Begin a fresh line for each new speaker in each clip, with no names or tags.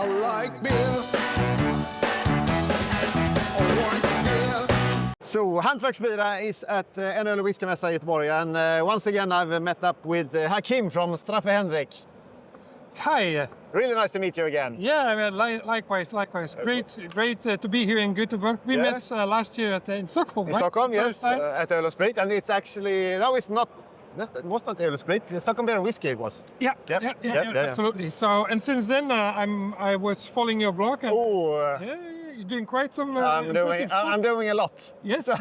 I like beer. I want beer.
So Hantverksbira is at en öl- och whiskymässa i Göteborg, and once again I've met up with Hakim from Straffe Hendrik.
Hi.
Really nice to meet you again.
Yeah, I mean, likewise. Great to be here in Göteborg. We met last year in Stockholm,
In
right?
Stockholm, yes,
First time.
at Öl och Sprit, and it's actually, no, it's not, it was not Öl och Sprit, Stockholm Beer and Whiskey it was.
Yeah, absolutely. So, and since then, I was following your blog. And, you're doing quite some impressive stuff.
I'm doing a lot.
Yes,
So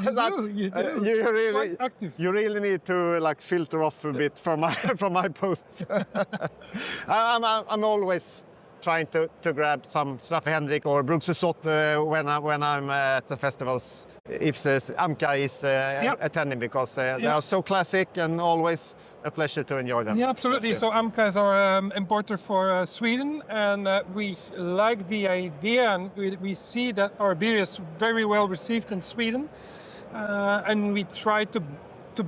you do. Quite active.
You really need to like filter off a bit from my from my posts. I'm always trying to grab some Straffe Hendrik or Brugse Zot when I'm at the festivals. If Amka is attending, because they are so classic and always a pleasure to enjoy them.
Yeah, absolutely. So Amka is our importer for Sweden, and we like the idea, and we see that our beer is very well received in Sweden, and we try to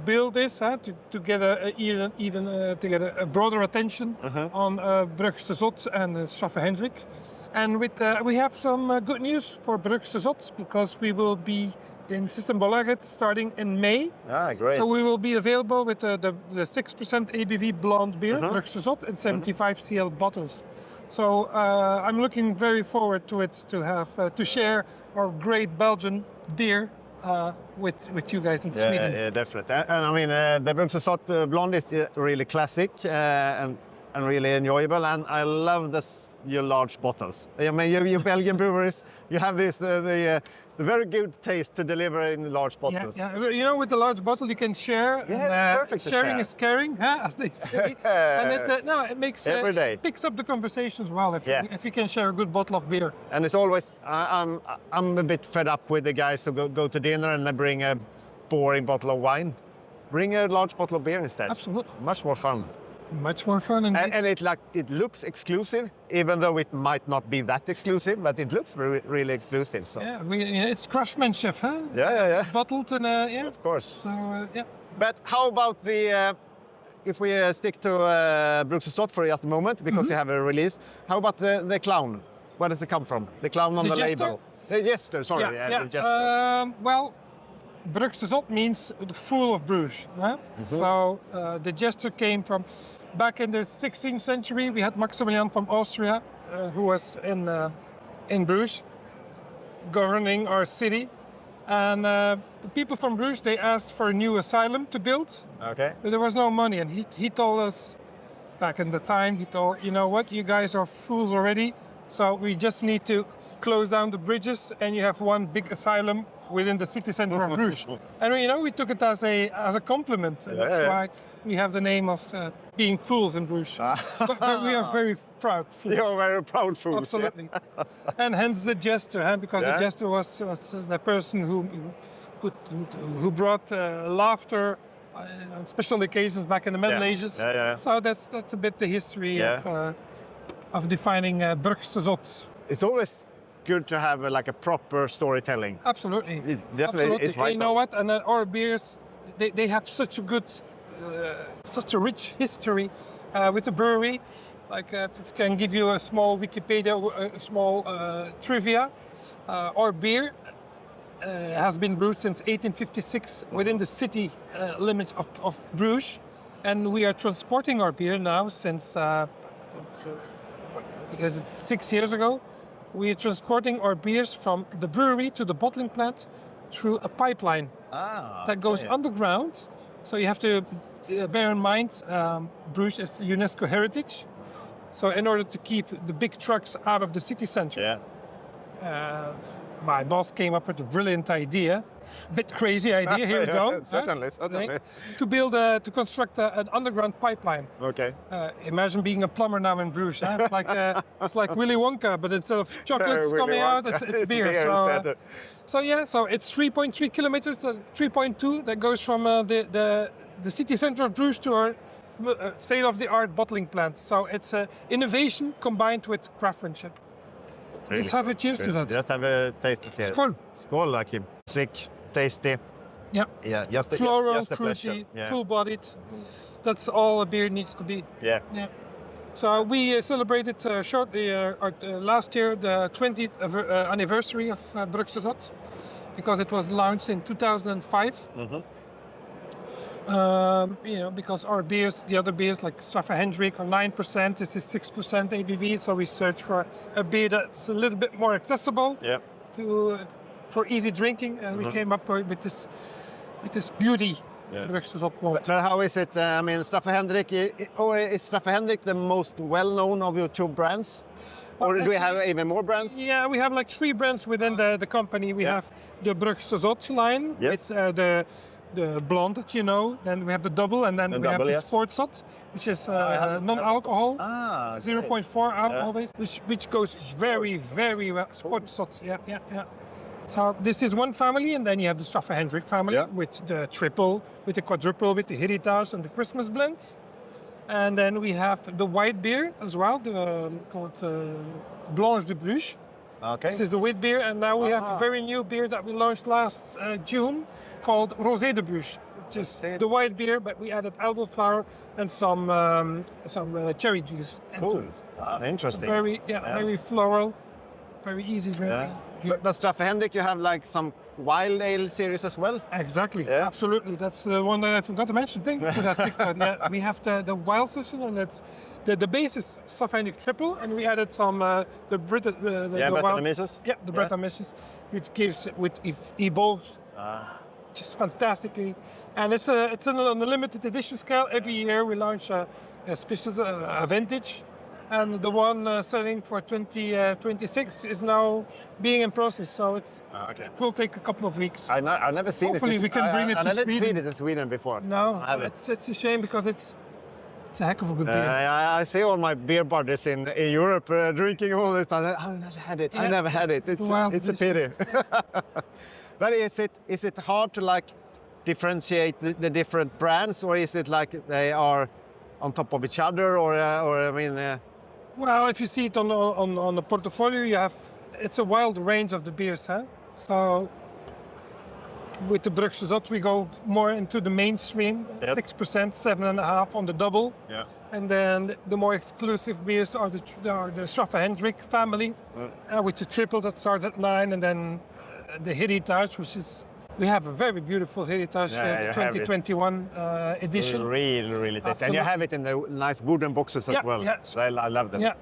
build this to get to get a broader attention on Brugse Zot and Straffe Hendrik. And we have some good news for Brugse Zot, because we will be in Systembolaget starting in May.
Ah, great.
So we will be available with the 6% ABV blonde beer, Brugse Zot, in 75 cl bottles. So I'm looking very forward to it, to have to share our great Belgian beer with you guys in Sweden.
Yeah, definitely. And I mean, the Brugse Zot blonde is really classic and really enjoyable, and I love your large bottles. I mean, you Belgian breweries, you have this the very good taste to deliver in large bottles.
Yeah. You know, with the large bottle you can share.
Yeah, it's perfect to
sharing
share.
is caring, as they say. And it makes
every day.
It picks up the conversation as well if you can share a good bottle of beer.
And it's always I'm a bit fed up with the guys who go to dinner and they bring a boring bottle of wine. Bring a large bottle of beer instead.
Absolutely.
Much more fun.
Much more fun.
And it looks exclusive, even though it might not be that exclusive, but it looks really exclusive. So.
Yeah, it's craftsmanship, huh?
Yeah.
Bottled and
Of course.
So yeah.
But how about the? If we stick to Brugse Zot for just a moment, because you have a release. How about the clown? Where does it come from? The clown on the
jester?
label. The jester. Sorry.
Yeah.
The jester.
Well, Brugse Zot means the fool of Bruges. Right? So the jester came from. Back in the 16th century, we had Maximilian from Austria, who was in Bruges, governing our city. And the people from Bruges, they asked for a new asylum to build.
Okay.
But there was no money. And he told us, back in the time, you know what, you guys are fools already. So we just need to close down the bridges and you have one big asylum within the city center of Bruges. And we took it as a compliment. And that's why we have the name of being fools in Bruges. But we are very proud fools.
You're very proud fools.
Absolutely. And hence the jester, because the jester was the person who brought laughter on special occasions back in the Middle Ages. So that's a bit the history of defining Brugse Zot.
It's always good to have a proper storytelling.
Absolutely.
It's definitely it's vital.
You know what? And our beers, they have such a good, such a rich history with the brewery. Like, if I can give you a small Wikipedia, a small trivia. Our beer has been brewed since 1856 within the city limits of Bruges, and we are transporting our beer now since because it's 6 years ago. We are transporting our beers from the brewery to the bottling plant through a pipeline that goes underground. So you have to bear in mind, Bruges is UNESCO heritage. So in order to keep the big trucks out of the city center, my boss came up with a brilliant idea, a bit crazy idea. Here we go.
Certainly.
To construct an underground pipeline.
Okay.
Imagine being a plumber now in Bruges. It's like Willy Wonka, but instead of chocolates coming out, it's beer. So it's 3.3 kilometers, 3.2 that goes from the city center of Bruges to our state-of-the-art bottling plant. So it's innovation combined with craftsmanship.
Really
Let's have a cheers to that.
Just have a taste of it.
Skål.
Skål, Hakim. Sick, tasty.
Yeah.
Just
floral,
just a
fruity,
pleasure.
full-bodied. That's all a beer needs to be.
Yeah.
So we celebrated shortly last year the 20th anniversary of Brugse Zot, because it was launched in 2005. Because our beers, the other beers like Straffe Hendrik are 9%, this is 6% ABV, so we searched for a beer that's a little bit more accessible for easy drinking, and we came up with this beauty. Brugse Zot blonde.
But how is it? I mean, Straffe Hendrik, or is Straffe Hendrik the most well-known of your two brands? Or do we have even more brands?
Yeah, we have like 3 brands within the company. We have the Brugse Zot line.
Yes.
It's the blonde that you know. Then we have the double, and then we have the Sport Zot, which is non-alcohol, 0.4 alcohol base, which goes very, very well. Sport Zot, yeah. So this is one family, and then you have the Straffe Hendrik family with the triple, with the quadruple, with the heritage and the Christmas blend. And then we have the white beer as well, called Blanche de Bruges.
Okay.
This is the wheat beer, and now we have a very new beer that we launched last June called Rosé de Bruges, which is the white beer, but we added elderflower and some cherry juice into it.
Interesting.
Very floral, very easy drinking.
But Straffe Hendrik, you have like some wild ale series as well?
Exactly, absolutely. That's the one that I forgot to mention. Thank you for that. We have the wild session, and that's the base is Straffe Hendrik triple, and we added some the
Brettanomyces.
Yeah, the Brettanomyces, which evolves just fantastically, and it's on a limited edition scale. Every year we launch a special vintage. And the one selling for 2026 is now being in process, so it will take a couple of weeks.
I've never seen
Hopefully
it.
We can bring it to Sweden.
I've never seen it in Sweden before.
No, it's a shame because it's a heck of a good beer.
I see all my beer buddies in Europe drinking all this time. I've never had it. I never had it. It's a pity. But is it hard to like differentiate the different brands, or is it like they are on top of each other, or I mean?
Well, if you see it on the portfolio, it's a wild range of the beers, huh? So with the Brugse Zot, we go more into the mainstream, 6%, 7.5 on the double. Yeah. And then the more exclusive beers are the Straffe Hendrik family, with the triple that starts at 9, and then the heritage, which is. We have a very beautiful heritage, 2021 edition.
Really tasty. And you have it in the nice wooden boxes as well. Yeah. So I love them.
Yeah,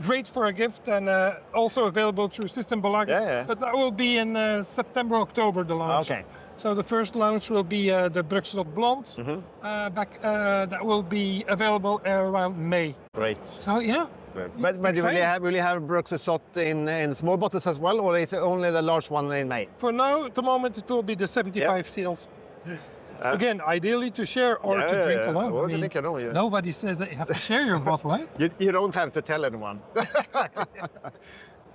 great for a gift, and also available through Systembolaget. Yeah. But that will be in September, October, the launch. Okay. So the first launch will be the Brugse Zot Blonde. That will be available around May.
Great.
So yeah.
But will you have Brugse Zot in small bottles as well, or is it only the large one in May?
For now, at the moment, it will be the 75 seals. Again, ideally to share or to drink alone. I mean, nobody says that you have to share your bottle, right?
You don't have to tell anyone. But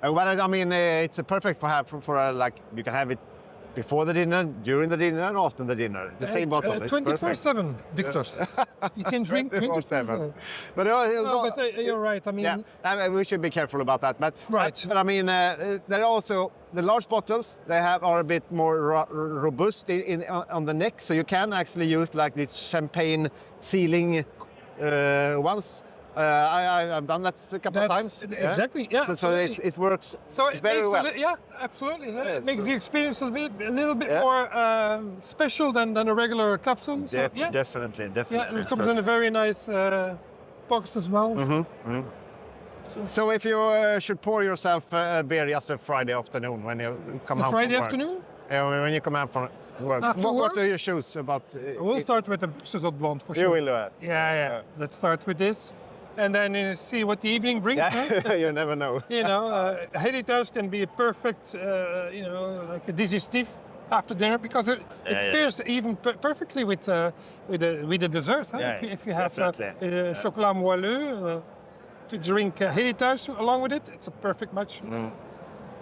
I mean, it's perfect for like you can have it before the dinner, during the dinner, and after the dinner. The same bottle.
24/7, Victor. You can drink 24/7.
But
you're right. I mean,
we should be careful about that. But But I mean, there are also the large bottles. They are a bit more robust on the neck, so you can actually use like this champagne sealing ones. I've done that a couple of times.
Exactly, yeah.
So it works very well.
Absolutely. It makes the experience a little bit more special than a regular capsule. So,
Definitely.
Yeah, it comes in a very nice box as well.
So if you should pour yourself a beer just a Friday afternoon when you come home
Friday
from work.
afternoon?
Yeah, when you come out from work. What do you choose about?
We'll start with the Brugse Zot Blonde for sure.
You will.
Yeah. Let's start with this. And then see what the evening brings. Huh?
You never know.
Heritage can be a perfect, like a digestif after dinner, because it pairs even perfectly with the dessert. Huh? If you have chocolat moelleux, to drink heritage along with it, it's a perfect match.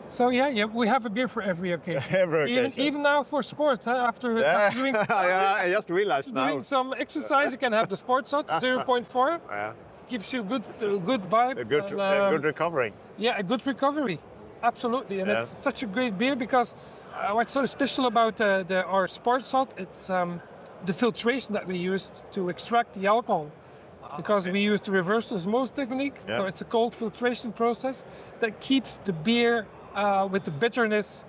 So we have a beer for every occasion. Even now for sport, after doing.
I just realized now.
Doing some exercise, you can have the Sport Zot 0.4. Gives you a good vibe.
A good recovery.
Yeah, a good recovery. Absolutely. And it's such a great beer because what's so special about our Sport Zot, it's the filtration that we used to extract the alcohol. because we use the reverse osmosis technique.
Yeah.
So it's a cold filtration process that keeps the beer with the bitterness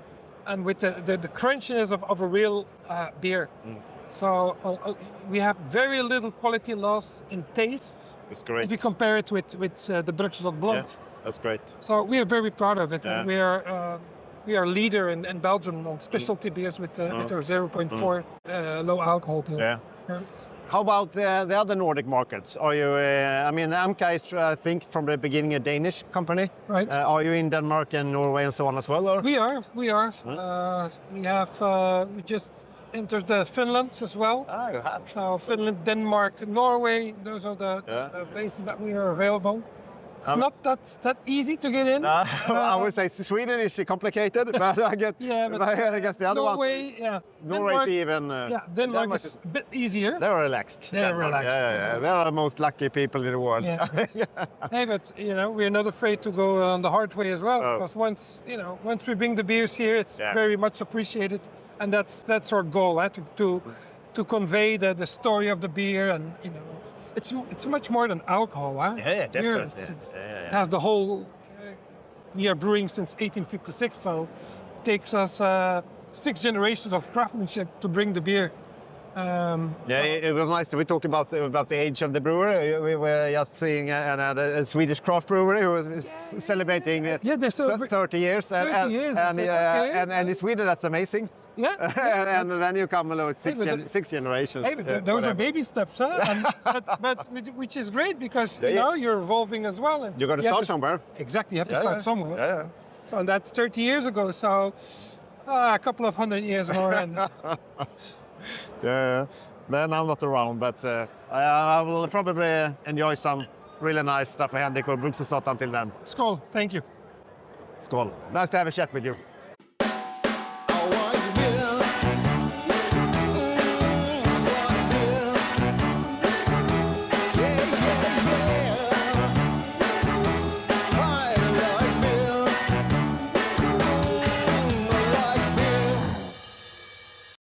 and with the crunchiness of a real beer. So we have very little quality loss in taste.
That's great.
If you compare it with the Brugse Zot Blond.
Yeah, that's great.
So we are very proud of it.
Yeah.
And we are leader in Belgium on specialty beers with our 0.4 low alcohol beer.
Yeah.
Yeah.
How about the other Nordic markets? Are you? I mean, Amka is, I think, from the beginning a Danish company.
Right.
Are you in Denmark and Norway and so on as well? Or?
We are. We have. We just entered Finland as well.
Ah, you have.
So Finland, Denmark, Norway. Those are the places that we are available. It's not that easy to get in.
I would say Sweden is complicated, but I guess the other
Norway,
ones.
yeah.
Norway is even.
Denmark is a bit easier.
They're relaxed.
They're relaxed.
Yeah. They're the most lucky people in the world.
Yeah. Hey, but we're not afraid to go on the hard way as well. Because once we bring the beers here, it's very much appreciated, and that's our goal, to convey the story of the beer, and it's much more than alcohol. Huh?
Yeah, definitely.
It has the whole. We are brewing since 1856, so it takes us 6 generations of craftsmanship to bring the beer.
It was nice. We talked about the age of the brewery. We were just seeing a Swedish craft brewery who was celebrating 30 years.
30 years.
And in Sweden, that's amazing.
Yeah.
And then you come along with six generations.
Hey, but those are baby steps, huh? but which is great because you're evolving as well. And
you got to start somewhere.
Exactly, you have to start somewhere.
Yeah.
So that's 30 years ago. So a couple of 100 years more. And
yeah. Then I'm not around, but I will probably enjoy some really nice Straffe Hendrik or Brugse Zot until then.
Skål, thank you.
Skål. Nice to have a chat with you.